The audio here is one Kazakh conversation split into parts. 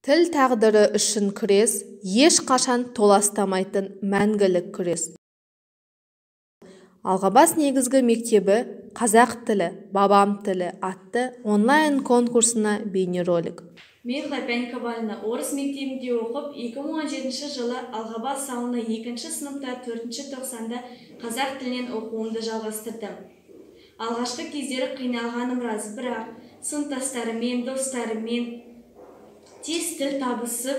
Тіл тағдыры үшін күрес, ешқашан толастамайтын мәңгілік күрес. Алғабас негізгі мектебі «Қазақ тілі, бабам тілі» атты онлайн конкурсына бейнеролик. Мен Хлопянка Валина орыс мектебінде оқып, 2017 жылы Алғабас ауылына 2-ші сыныпта 4-ші тоқсанда қазақ тілінен оқуымды жалғастырдым. Алғашқы кездері қиналғаным рас, бірақ сыныптастарыммен, достарыммен тез тіл табысып,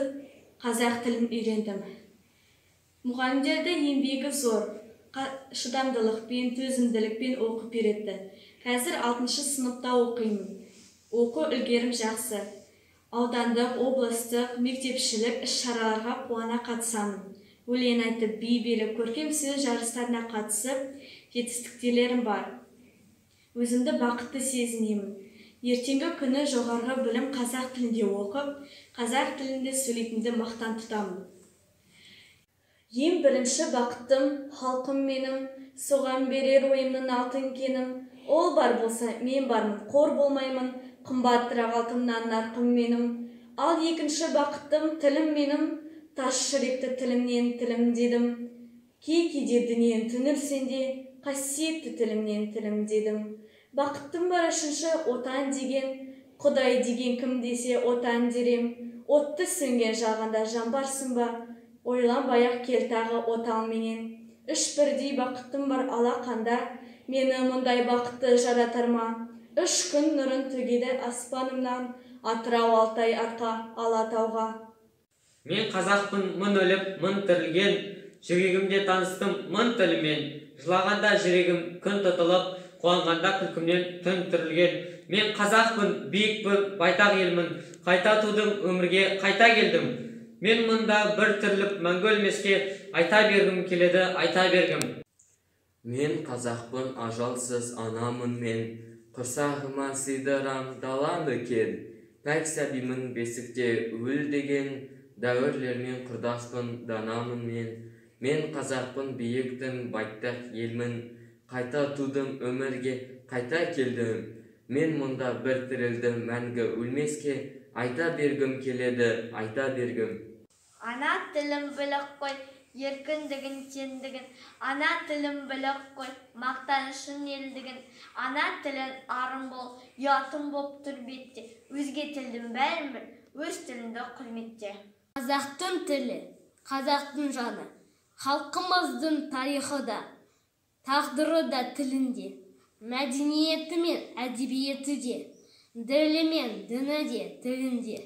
қазақ тілін үйрендім. Мұғалімдерді еңбегі зор, шыдамдылықпен, төзімділікпен оқып береді. Қазір 6-ші сыныпта оқимын. Оқу үлгерім жақсы. Аудандық, облыстық, мектепшілік іс-шараларға қуана қатысамын. Өлең айтып, би билеп, көркем сөз жарыстарына қатысып, жетістіктерім бар. Өзімді бақытты сезінемін. Ертеңгі күні жоғарғы білім қазақ тілінде оқып, қазақ тілінде сөйлейтінді мақтан тұтамын. Ең бірінші бақыттым, халқым менің, соған берер ойымның алтын кенім. Ол бар болса, мен бармын, қор болмаймын, қымбаттырақ алтыннан нарқым менің. Ал екінші бақыттым, тілім менің, тас жүректі тілімнен тілім дедім. Кей-кейде дүниен түңілсенде, қасиетті тілімнен тілім дедім. Бақыттым бар үшінші, отан деген, Құдай деген кім десе отан дерем. Отты сөнген жағында жамбарсың ба, ойланбай-ақ кел тағы отан менен. Үш бірдей бақыттым бар алақанда, мені мұндай бақытты жаратар ма? Үш күн нұрын төгеді аспанымнан, Атырау, Алтай, Арқа, Алатауға. Мен қазақпын, мың өліп, мың тірілген, жүрегімде таныстым мың тілімен. Жылағанда жүрегім күн тұтылып, қуанғанда күлкімнен түн түрілген. Мен қазақпын, биікпін, байтақ елмін, қайта тудым өмірге, қайта келдім. Мен мұнда бір тіріліп мәңгі өлмеске, айта бергім келеді, айта бергім. Мен қазақпын, ажалсыз анамын мен, құрсағыма сыйдырам даланы кен. Пәк сәбимін бесікте өл деген, дәуірлермен құрдаспын данамын мен. Мен қазақпын, биіктің байтақ елмін, қайта тудым өмірге, қайта келдім. Мен мұнда бір тірілдім мәңгі өлмеске, айта бергім келеді, айта бергім. Ана тілім білік қой, еркіндігін, теңдігін. Ана тілім білік қой, мақтанышын елдігін. Ана тілін арым бол, ұятым боп тұр бетте. Өзге тілдің бәрін біл, өз тіліңді құрметте. Қазақтың тілі, қазақтың жаны, халқымыздың тарихы да, тағдыры да тілінде, мәдениеті мен әдебиеті де, ділі мен діні де тілінде.